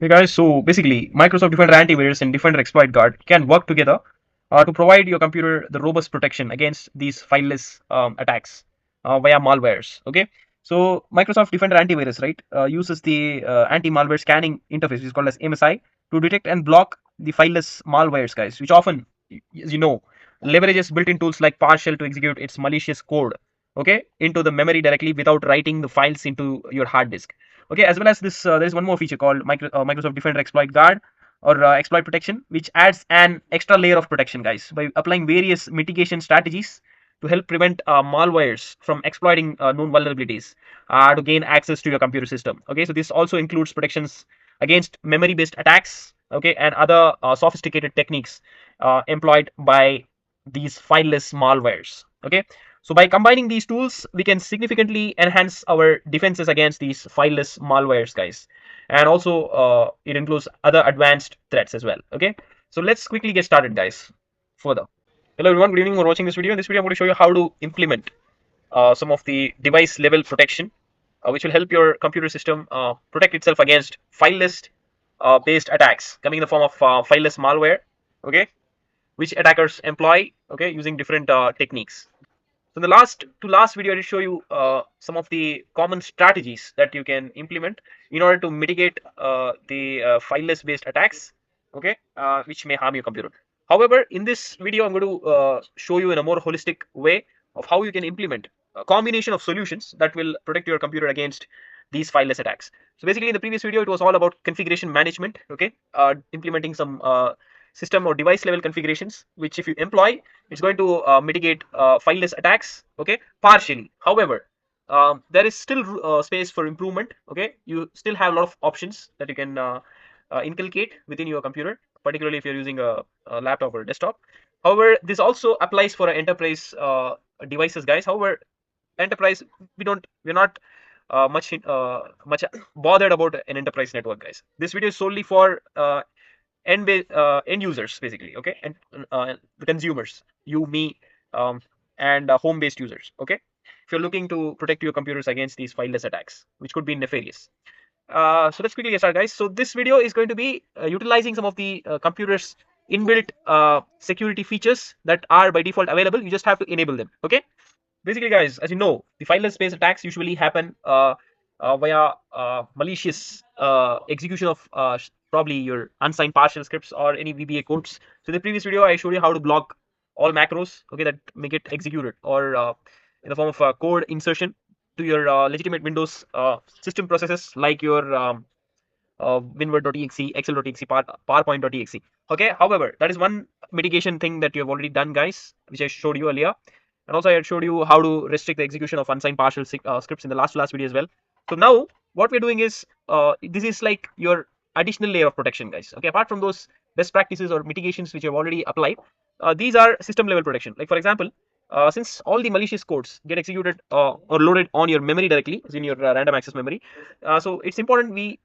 Hey guys, so basically, Microsoft Defender Antivirus and Defender Exploit Guard can work together to provide your computer the robust protection against these fileless attacks via malwares. Okay, so Microsoft Defender Antivirus, right, uses the anti-malware scanning interface, which is called as MSI, to detect and block the fileless malwares, guys, which often, as you know, leverages built-in tools like PowerShell to execute its malicious code, okay, into the memory directly without writing the files into your hard disk. Okay, as well as this, there is one more feature called Microsoft Defender Exploit Guard or exploit protection, which adds an extra layer of protection, guys, by applying various mitigation strategies to help prevent malwares from exploiting known vulnerabilities to gain access to your computer system. Okay, so this also includes protections against memory-based attacks. Okay, and other sophisticated techniques employed by these fileless malwares. Okay, so by combining these tools, we can significantly enhance our defenses against these fileless malwares, guys. And also, it includes other advanced threats as well. Okay, so let's quickly get started, guys. Further. Hello everyone, good evening for watching this video. In this video, I'm going to show you how to implement some of the device level protection, which will help your computer system protect itself against fileless based attacks coming in the form of fileless malware. Okay, which attackers employ. Okay, using different techniques. So in the last video, I did show you some of the common strategies that you can implement in order to mitigate the fileless based attacks, okay, which may harm your computer. However, in this video, I'm going to show you in a more holistic way of how you can implement a combination of solutions that will protect your computer against these fileless attacks. So basically, in the previous video, it was all about configuration management, okay, implementing some system or device level configurations, which if you employ, it's going to mitigate fileless attacks, okay, partially. However, there is still space for improvement. Okay, you still have a lot of options that you can inculcate within your computer, particularly if you're using a laptop or a desktop. However, this also applies for enterprise devices, guys. However, enterprise, we're not much bothered about an enterprise network, guys. This video is solely for end users, basically. Okay, and the consumers, you, me, and home based users. Okay, if you're looking to protect your computers against these fileless attacks, which could be nefarious. So let's quickly get started, guys. So this video is going to be utilizing some of the computers inbuilt security features that are by default available. You just have to enable them. Okay, basically, guys, as you know, the fileless based attacks usually happen via malicious execution of probably your unsigned partial scripts or any VBA codes. So in the previous video, I showed you how to block all macros, okay, that make it executed, or in the form of code insertion to your legitimate Windows system processes like your winword.exe, excel.exe, powerpoint.exe. Okay, however, that is one mitigation thing that you have already done, guys, which I showed you earlier. And also I had showed you how to restrict the execution of unsigned partial scripts in the last video as well. So now what we're doing is this is like your additional layer of protection, guys. Okay, apart from those best practices or mitigations which you have already applied, these are system level protection. Like for example, since all the malicious codes get executed or loaded on your memory directly, as in your random access memory, so it's important we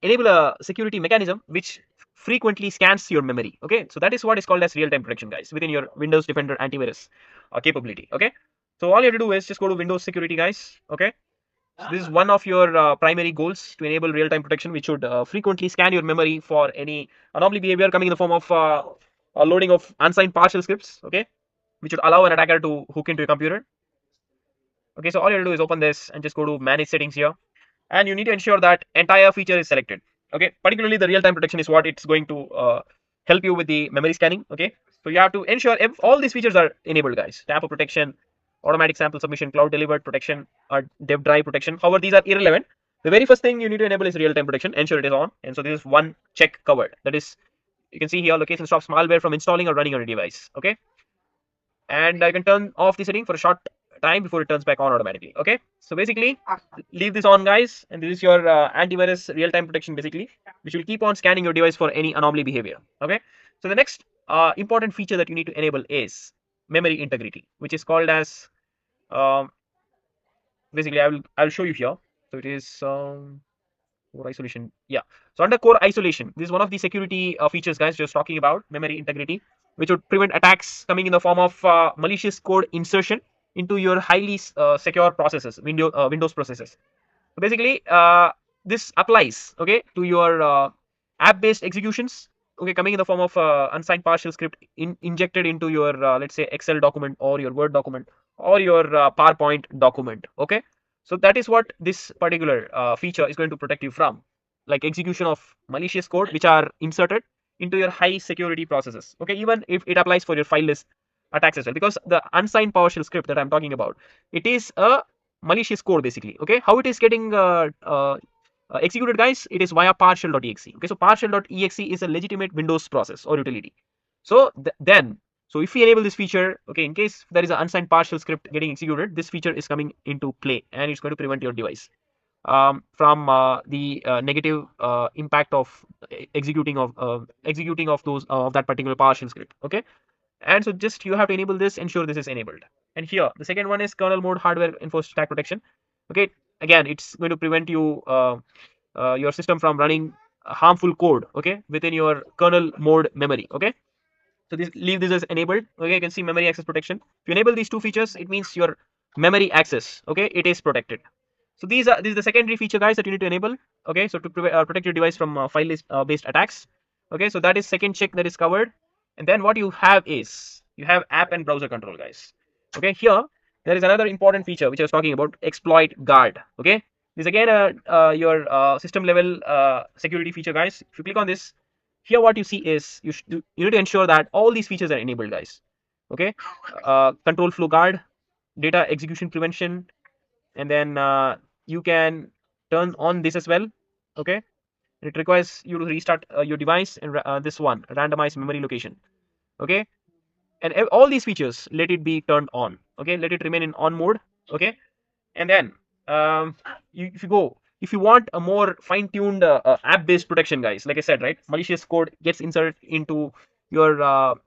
enable a security mechanism which frequently scans your memory. Okay, so that is what is called as real-time protection, guys, within your Windows Defender antivirus capability. Okay, so all you have to do is just go to Windows security, guys. Okay, so this is one of your primary goals, to enable real-time protection, which should frequently scan your memory for any anomaly behavior coming in the form of loading of unsigned partial scripts. Okay, which would allow an attacker to hook into your computer. Okay, so all you have to do is open this and just go to manage settings here, and you need to ensure that entire feature is selected. Okay, particularly the real-time protection is what it's going to help you with the memory scanning. Okay, so you have to ensure all these features are enabled, guys. Tamper protection, automatic sample submission, cloud delivered protection, or dev drive protection. However, these are irrelevant. The very first thing you need to enable is real-time protection. Ensure it is on, and so this is one check covered. That is, you can see here, location stops malware from installing or running on a device. Okay, and I can turn off the setting for a short time before it turns back on automatically. Okay, so basically leave this on, guys, and this is your antivirus real-time protection, basically, which will keep on scanning your device for any anomaly behavior. Okay, so the next important feature that you need to enable is memory integrity, which is called as um, basically I'll show you here. So it is core isolation. Yeah, so under core isolation, this is one of the security features, guys, just talking about memory integrity, which would prevent attacks coming in the form of malicious code insertion into your highly secure processes, Windows processes. So basically, this applies, okay, to your app based executions, okay, coming in the form of unsigned partial script injected into your let's say Excel document or your Word document or your PowerPoint document, okay. So that is what this particular feature is going to protect you from, like execution of malicious code which are inserted into your high security processes, okay, even if it applies for your fileless attacks as well, because the unsigned PowerShell script that I'm talking about, it is a malicious code basically, okay. How it is getting executed, guys? It is via partial.exe, okay. So partial.exe is a legitimate Windows process or utility. So then, so if we enable this feature, okay, in case there is an unsigned partial script getting executed, this feature is coming into play and it's going to prevent your device from the negative impact of executing of those of that particular PowerShell script, okay. And so just you have to enable this, ensure this is enabled. And here the second one is kernel mode hardware enforced attack protection, okay. Again, it's going to prevent you your system from running harmful code, okay, within your kernel mode memory, okay. So this, leave this as enabled, okay. You can see memory access protection. If you enable these two features, it means your memory access, okay, it is protected. So this is the secondary feature, guys, that you need to enable, okay. So to protect your device from file based attacks, okay. So that is second check that is covered. And then what you have is you have app and browser control, guys, okay. Here there is another important feature which I was talking about, exploit guard, okay. This again your system level security feature, guys. If you click on this, here what you see is you need to ensure that all these features are enabled, guys, okay. Control flow guard, data execution prevention, and then you can turn on this as well, okay. It requires you to restart your device, and this one, randomize memory location, okay. And all these features, let it be turned on, okay, let it remain in on mode, okay. And then if you want a more fine-tuned app-based protection, guys, like I said, right, malicious code gets inserted into your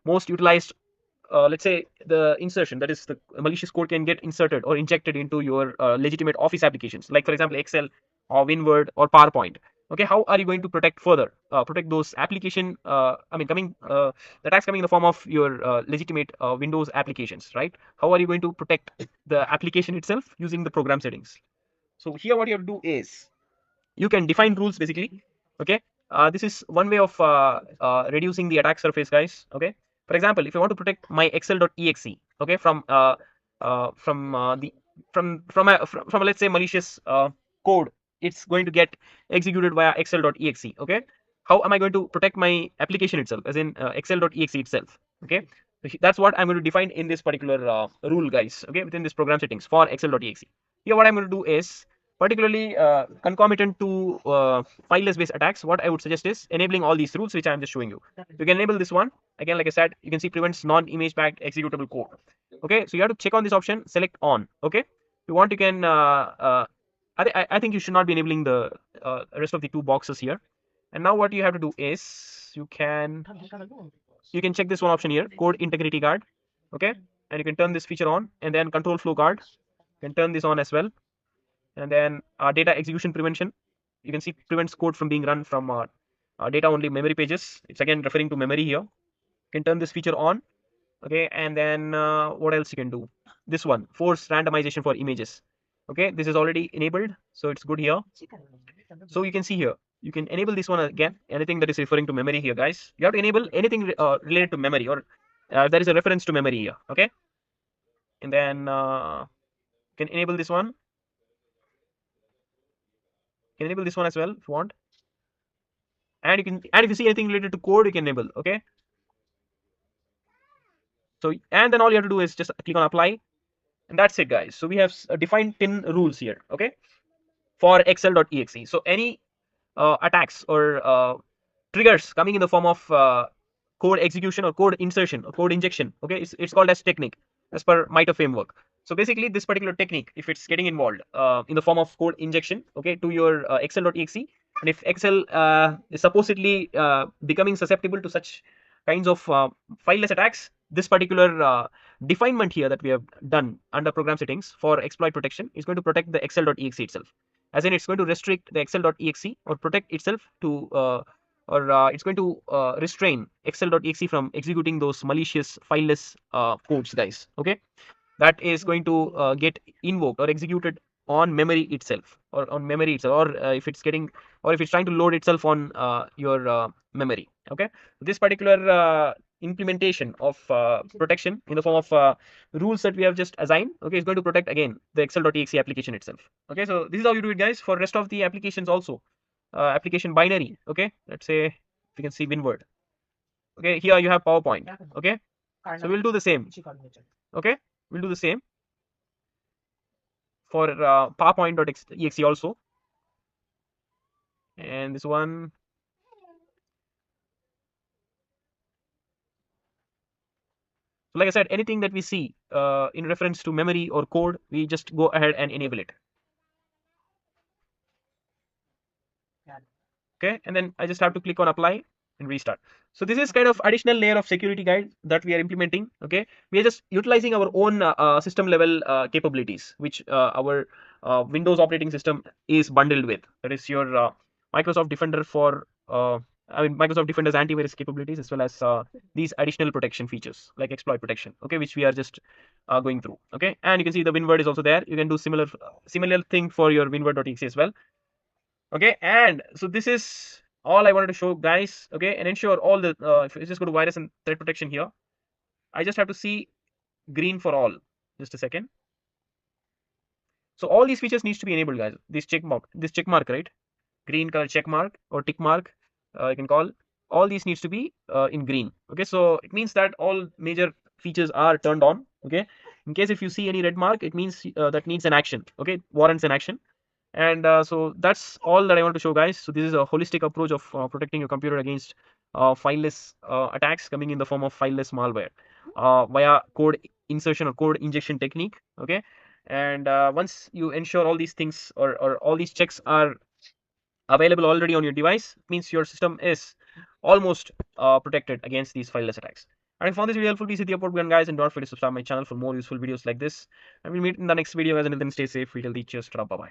most utilized let's say the insertion, that is the malicious code can get inserted or injected into your legitimate office applications, like for example Excel or WinWord or PowerPoint, okay. How are you going to protect further, protect those application I mean coming the attacks coming in the form of your legitimate Windows applications, right? How are you going to protect the application itself using the program settings? So here what you have to do is you can define rules basically, okay. This is one way of reducing the attack surface, guys, okay. For example, if I want to protect my excel.exe, okay, the from a, let's say malicious code, it's going to get executed via excel.exe, okay. How am I going to protect my application itself, as in excel.exe itself, okay. So that's what I'm going to define in this particular rule, guys, okay, within this program settings for excel.exe. Here what I'm going to do is, particularly concomitant to fileless based attacks, what I would suggest is enabling all these rules which I'm just showing you. You can enable this one. Again, like I said, you can see prevents non-image backed executable code, okay. So you have to check on this option, select on, okay. If you want, you can I think you should not be enabling the rest of the two boxes here. And now what you have to do is you can check this one option here, code integrity guard, okay. And you can turn this feature on, and then control flow guard, you can turn this on as well. And then data execution prevention, you can see prevents code from being run from data only memory pages. It's again referring to memory here. You can turn this feature on, okay. And then what else you can do? This one, force randomization for images, okay. This is already enabled, so it's good here. So you can see here, you can enable this one again, anything that is referring to memory here, guys. You have to enable anything related to memory, or there is a reference to memory here, okay. And then you can enable this one, as well if you want. And you can, and if you see anything related to code, you can enable, okay. So, and then all you have to do is just click on apply, and that's it, guys. So we have defined 10 rules here, okay, for excel.exe. So any attacks or triggers coming in the form of code execution or code insertion or code injection, okay, it's called as technique as per MITRE framework. So basically this particular technique, if it's getting involved in the form of code injection, okay, to your excel.exe, and if Excel is supposedly becoming susceptible to such kinds of fileless attacks, this particular definement here that we have done under program settings for exploit protection is going to protect the excel.exe itself, as in it's going to restrict the excel.exe or protect itself to it's going to restrain excel.exe from executing those malicious fileless codes, guys, okay. That is going to get invoked or executed on memory itself, or if it's getting, or if it's trying to load itself on your memory. Okay, this particular implementation of protection in the form of rules that we have just assigned, okay, is going to protect again the excel.exe application itself. Okay, so this is how you do it, guys, for rest of the applications also. Application binary, okay, let's say you can see WinWord. Okay, here you have PowerPoint. Okay, so we'll do the same. Okay, we'll do the same for PowerPoint.exe also. And this one, so like I said, anything that we see in reference to memory or code, we just go ahead and enable it. Okay, and then I just have to click on apply and restart. So this is kind of additional layer of security, guide, that we are implementing. Okay, we are just utilizing our own system level capabilities, which our Windows operating system is bundled with. That is your Microsoft Defender for Microsoft Defender's antivirus capabilities, as well as these additional protection features like exploit protection. Okay, which we are just going through. Okay, and you can see the WinWord is also there. You can do similar thing for your WinWord.exe as well. Okay, and so this is all I wanted to show, guys. Okay, and ensure all the if you just go to virus and threat protection here, I just have to see green for all. Just a second. So all these features needs to be enabled, guys. This check mark, right? Green color check mark or tick mark, you can call. All these needs to be in green. Okay, so it means that all major features are turned on. Okay, in case if you see any red mark, it means that needs an action. Okay, warrants an action. And so that's all that I want to show, guys. So this is a holistic approach of protecting your computer against fileless attacks coming in the form of fileless malware via code insertion or code injection technique. Okay, and once you ensure all these things, or all these checks are available already on your device, it means your system is almost protected against these fileless attacks. And if you found this video helpful, please hit the upward button, guys, and don't forget to subscribe my channel for more useful videos like this. And we'll meet in the next video, guys, and then stay safe. We'll cheers. Bye bye.